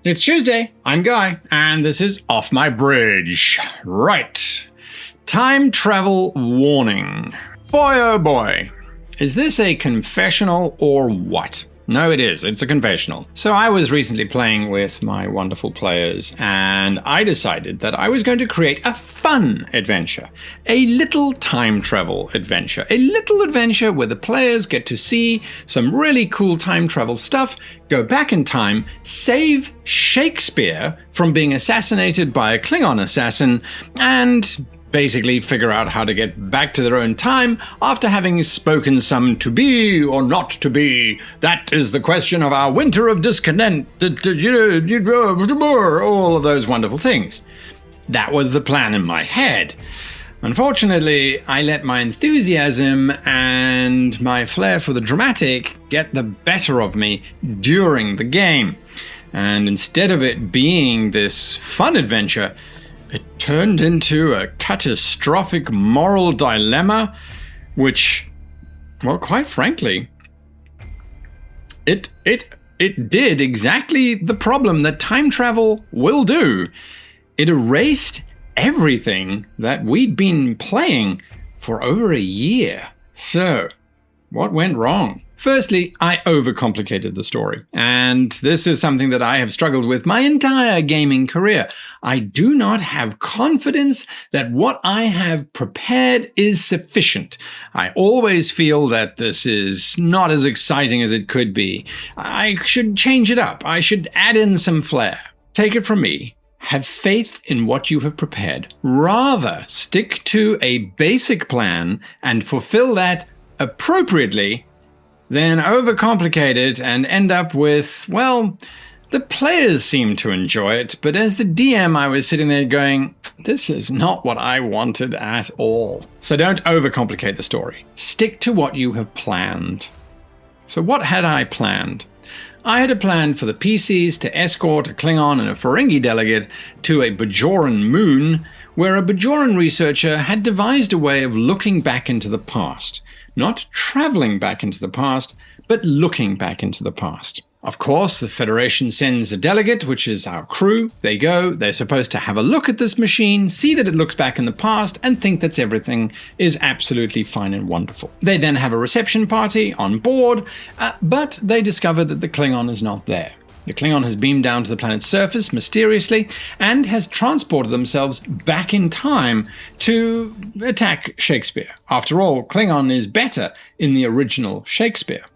It's Tuesday, I'm Guy, and this is Off My Bridge. Right. Time travel warning. Boy oh boy. Is this a confessional or what? No, it is. It's a confessional. So I was recently playing with my wonderful players, and I decided that I was going to create a fun adventure. A little time travel adventure. A little adventure where the players get to see some really cool time travel stuff, go back in time, save Shakespeare from being assassinated by a Klingon assassin, and basically figure out how to get back to their own time after having spoken some to be or not to be. That is the question of our winter of discontent, all of those wonderful things. That was the plan in my head. Unfortunately, I let my enthusiasm and my flair for the dramatic get the better of me during the game. And instead of it being this fun adventure, it turned into a catastrophic moral dilemma, which, well, quite frankly, it did exactly the problem that time travel will do. It erased everything that we'd been playing for over a year. So, what went wrong? Firstly, I overcomplicated the story, and this is something that I have struggled with my entire gaming career. I do not have confidence that what I have prepared is sufficient. I always feel that this is not as exciting as it could be. I should change it up. I should add in some flair. Take it from me. Have faith in what you have prepared. Rather, stick to a basic plan and fulfill that appropriately, then overcomplicate it and end up with, well, the players seem to enjoy it, but as the DM I was sitting there going, this is not what I wanted at all. So don't overcomplicate the story. Stick to what you have planned. So what had I planned? I had a plan for the PCs to escort a Klingon and a Ferengi delegate to a Bajoran moon, where a Bajoran researcher had devised a way of looking back into the past. Not traveling back into the past, but looking back into the past. Of course, the Federation sends a delegate, which is our crew. They go, they're supposed to have a look at this machine, see that it looks back in the past, and think that everything is absolutely fine and wonderful. They then have a reception party on board, but they discover that the Klingon is not there. The Klingon has beamed down to the planet's surface mysteriously and has transported themselves back in time to attack Shakespeare. After all, Klingon is better in the original Shakespeare.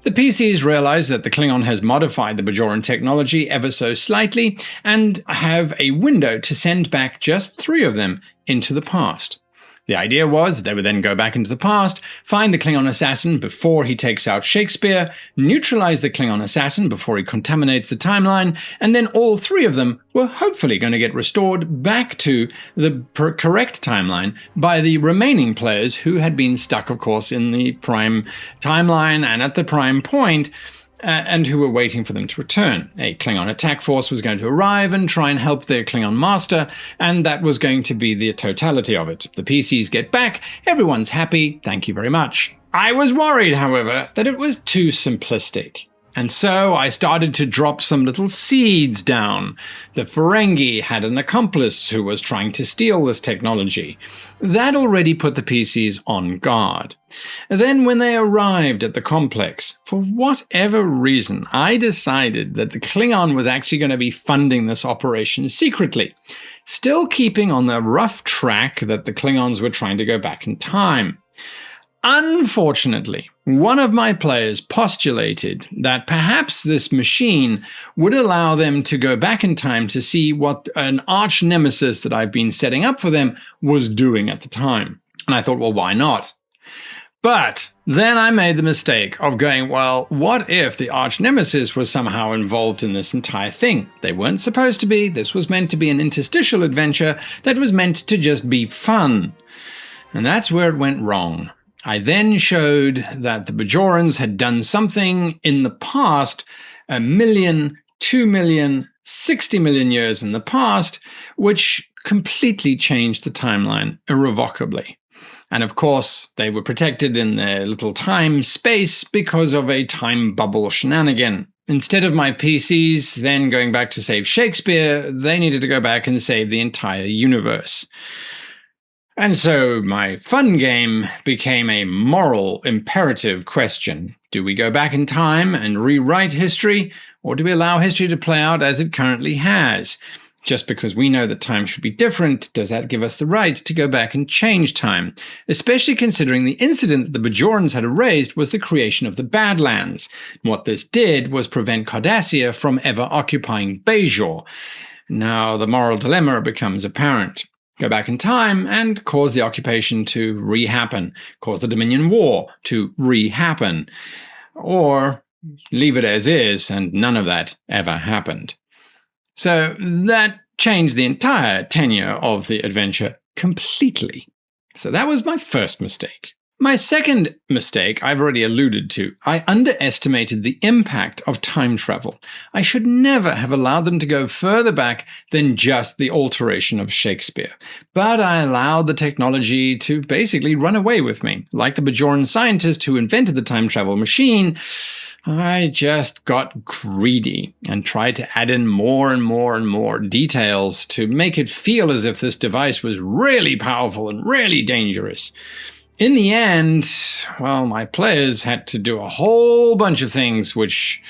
The PCs realize that the Klingon has modified the Bajoran technology ever so slightly and have a window to send back just 3 of them into the past. The idea was that they would then go back into the past, find the Klingon assassin before he takes out Shakespeare, neutralize the Klingon assassin before he contaminates the timeline, and then all 3 of them were hopefully going to get restored back to the correct timeline by the remaining players who had been stuck, of course, in the prime timeline and at the prime point, and who were waiting for them to return. A Klingon attack force was going to arrive and try and help their Klingon master, and that was going to be the totality of it. The PCs get back, everyone's happy, thank you very much. I was worried, however, that it was too simplistic. And so I started to drop some little seeds down. The Ferengi had an accomplice who was trying to steal this technology. That already put the PCs on guard. Then when they arrived at the complex, for whatever reason, I decided that the Klingon was actually going to be funding this operation secretly, still keeping on the rough track that the Klingons were trying to go back in time. Unfortunately, one of my players postulated that perhaps this machine would allow them to go back in time to see what an arch nemesis that I've been setting up for them was doing at the time. And I thought, well, why not? But then I made the mistake of going, well, what if the arch nemesis was somehow involved in this entire thing? They weren't supposed to be. This was meant to be an interstitial adventure that was meant to just be fun. And that's where it went wrong. I then showed that the Bajorans had done something in the past, 1 million, 2 million, 60 million years in the past, which completely changed the timeline irrevocably. And of course, they were protected in their little time space because of a time bubble shenanigan. instead of my PCs then going back to save Shakespeare, they needed to go back and save the entire universe. And so my fun game became a moral imperative question. Do we go back in time and rewrite history, or do we allow history to play out as it currently has? Just because we know that time should be different, does that give us the right to go back and change time? Especially considering the incident that the Bajorans had erased was the creation of the Badlands. What this did was prevent Cardassia from ever occupying Bajor. Now the moral dilemma becomes apparent. Go back in time and cause the occupation to re-happen, cause the Dominion War to re-happen, or leave it as is and none of that ever happened. So that changed the entire tenure of the adventure completely. So that was my first mistake. My second mistake I've already alluded to. I underestimated the impact of time travel. I should never have allowed them to go further back than just the alteration of Shakespeare. But I allowed the technology to basically run away with me. Like the Bajoran scientist who invented the time travel machine, I just got greedy and tried to add in more and more and more details to make it feel as if this device was really powerful and really dangerous. In the end, well, my players had to do a whole bunch of things which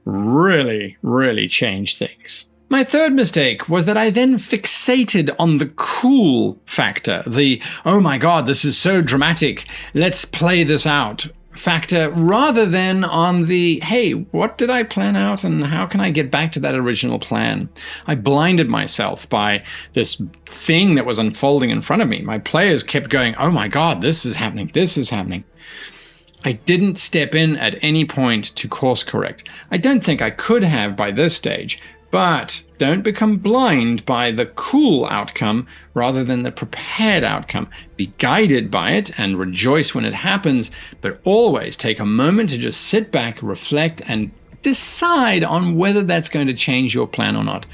really, really changed things. My third mistake was that I then fixated on the cool factor, the, oh my god, this is so dramatic, let's play this out factor, rather than on the, hey, what did I plan out and how can I get back to that original plan? I blinded myself by this thing that was unfolding in front of me. My players kept going, oh my god, this is happening, this is happening. I didn't step in at any point to course correct. I don't think I could have by this stage, but don't become blind by the cool outcome rather than the prepared outcome. Be guided by it and rejoice when it happens, but always take a moment to just sit back, reflect, and decide on whether that's going to change your plan or not.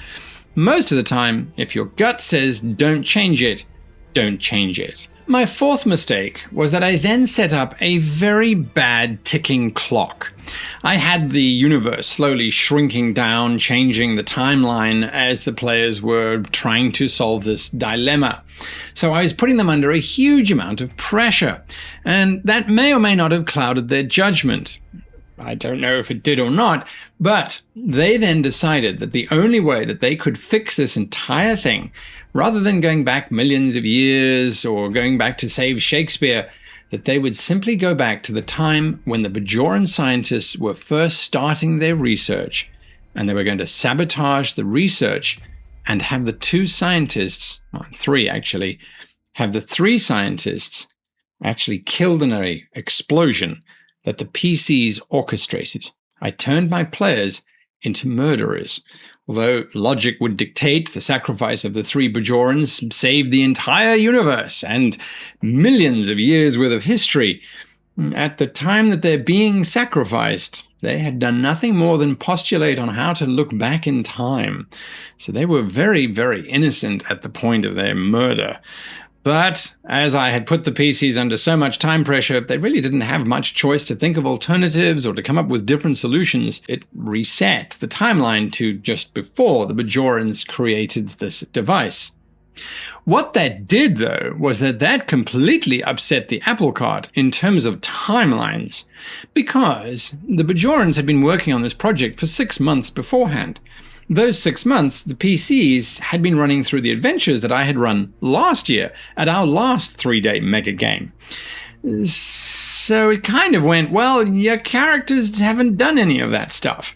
Most of the time, if your gut says don't change it, don't change it. My fourth mistake was that I then set up a very bad ticking clock. I had the universe slowly shrinking down, changing the timeline as the players were trying to solve this dilemma. So I was putting them under a huge amount of pressure, and that may or may not have clouded their judgment. I don't know if it did or not, but they then decided that the only way that they could fix this entire thing, rather than going back millions of years or going back to save Shakespeare, that they would simply go back to the time when the Bajoran scientists were first starting their research, and they were going to sabotage the research and have the two scientists, well, three actually, have the three scientists actually killed in an explosion that the PCs orchestrated. I turned my players into murderers. Although logic would dictate the sacrifice of the three Bajorans saved the entire universe and millions of years worth of history, at the time that they're being sacrificed, they had done nothing more than postulate on how to look back in time. So they were very, very innocent at the point of their murder. But as I had put the PCs under so much time pressure, they really didn't have much choice to think of alternatives or to come up with different solutions. It reset the timeline to just before the Bajorans created this device. What that did, though, was that completely upset the apple cart in terms of timelines, because the Bajorans had been working on this project for 6 months beforehand. Those 6 months, the PCs had been running through the adventures that I had run last year at our last 3-day mega game. So it kind of went, well, your characters haven't done any of that stuff.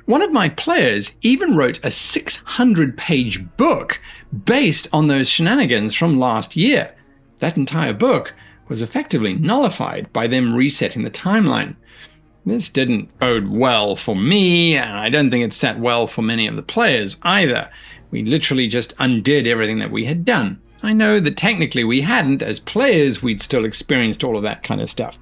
One of my players even wrote a 600-page book based on those shenanigans from last year. That entire book was effectively nullified by them resetting the timeline. This didn't bode well for me, and I don't think it sat well for many of the players either. We literally just undid everything that we had done. I know that technically we hadn't. As players, we'd still experienced all of that kind of stuff.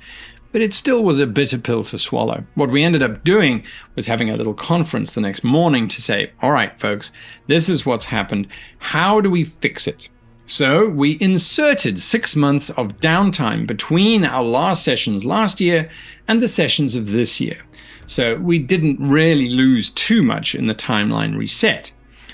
But it still was a bitter pill to swallow. What we ended up doing was having a little conference the next morning to say, all right, folks, this is what's happened. How do we fix it? So we inserted 6 months of downtime between our last sessions last year and the sessions of this year. so we didn't really lose too much in the timeline reset.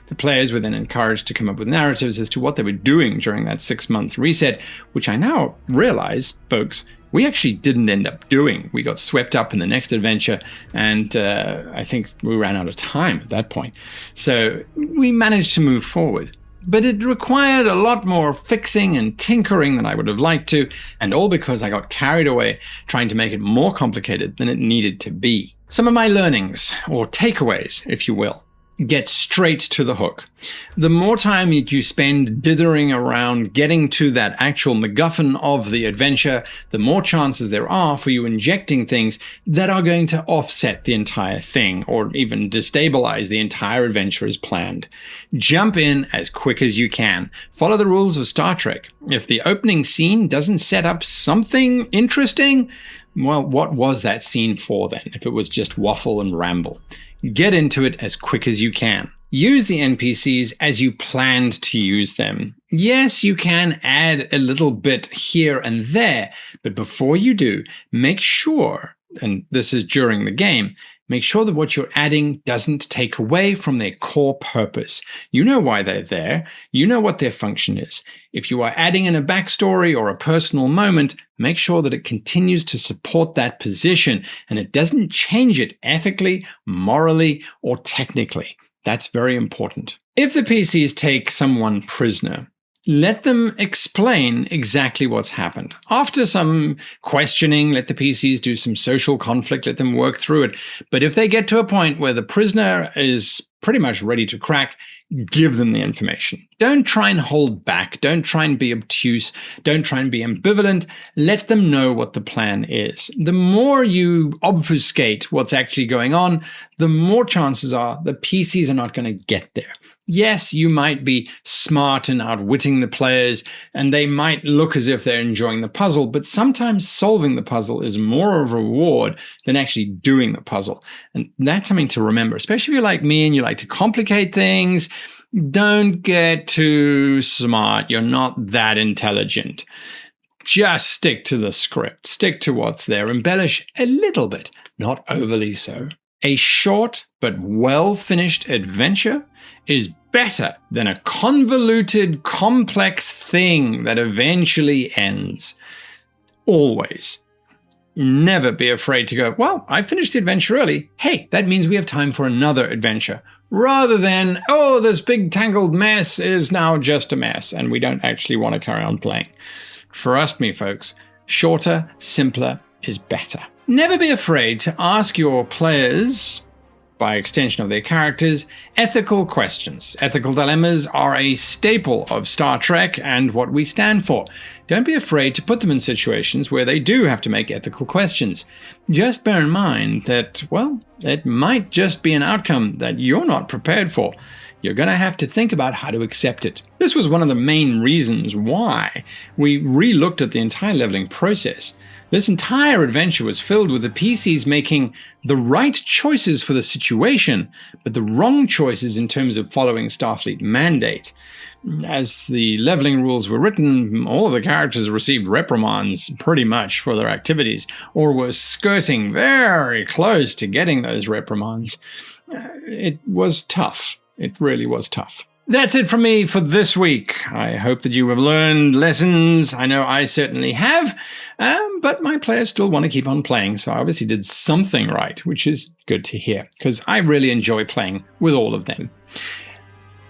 The players were then encouraged to come up with narratives as to what they were doing during that 6-month reset, which I now realize, folks, we actually didn't end up doing. We got swept up in the next adventure, and I think we ran out of time at that point. So we managed to move forward. But it required a lot more fixing and tinkering than I would have liked to, and all because I got carried away trying to make it more complicated than it needed to be. Some of my learnings, or takeaways, if you will. Get straight to the hook. The more time you spend dithering around getting to that actual MacGuffin of the adventure, the more chances there are for you injecting things that are going to offset the entire thing, or even destabilize the entire adventure as planned. Jump in as quick as you can. Follow the rules of Star Trek. If the opening scene doesn't set up something interesting, well, what was that scene for then, if it was just waffle and ramble? Get into it as quick as you can. Use the NPCs as you planned to use them. Yes, you can add a little bit here and there, but before you do, make sure, and this is during the game, make sure that what you're adding doesn't take away from their core purpose. You know why they're there. You know what their function is. If you are adding in a backstory or a personal moment, make sure that it continues to support that position and it doesn't change it ethically, morally, or technically. That's very important. If the PCs take someone prisoner, let them explain exactly what's happened. After some questioning, let the PCs do some social conflict, let them work through it. But if they get to a point where the prisoner is pretty much ready to crack, give them the information. Don't try and hold back. Don't try and be obtuse. Don't try and be ambivalent. Let them know what the plan is. The more you obfuscate what's actually going on, the more chances are the PCs are not going to get there. Yes, you might be smart and outwitting the players, and they might look as if they're enjoying the puzzle, but sometimes solving the puzzle is more of a reward than actually doing the puzzle. And that's something to remember, especially if you're like me and you like to complicate things. Don't get too smart. You're not that intelligent. Just stick to the script. Stick to what's there. Embellish a little bit, not overly so. A short but well-finished adventure is better than a convoluted, complex thing that eventually ends. Always. Never be afraid to go, well, I finished the adventure early. Hey, that means we have time for another adventure. Rather than, oh, this big tangled mess is now just a mess and we don't actually want to carry on playing. Trust me, folks, shorter, simpler is better. Never be afraid to ask your players, by extension of their characters, ethical questions. Ethical dilemmas are a staple of Star Trek and what we stand for. Don't be afraid to put them in situations where they do have to make ethical questions. Just bear in mind that, well, it might just be an outcome that you're not prepared for. You're going to have to think about how to accept it. This was one of the main reasons why we re-looked at the entire leveling process. This entire adventure was filled with the PCs making the right choices for the situation, but the wrong choices in terms of following Starfleet mandate. As the leveling rules were written, all of the characters received reprimands pretty much for their activities, or were skirting very close to getting those reprimands. It was tough. It really was tough. That's it from me for this week. I hope that you have learned lessons. I know I certainly have, but my players still want to keep on playing, so I obviously did something right, which is good to hear, because I really enjoy playing with all of them.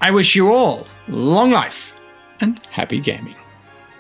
I wish you all long life and happy gaming.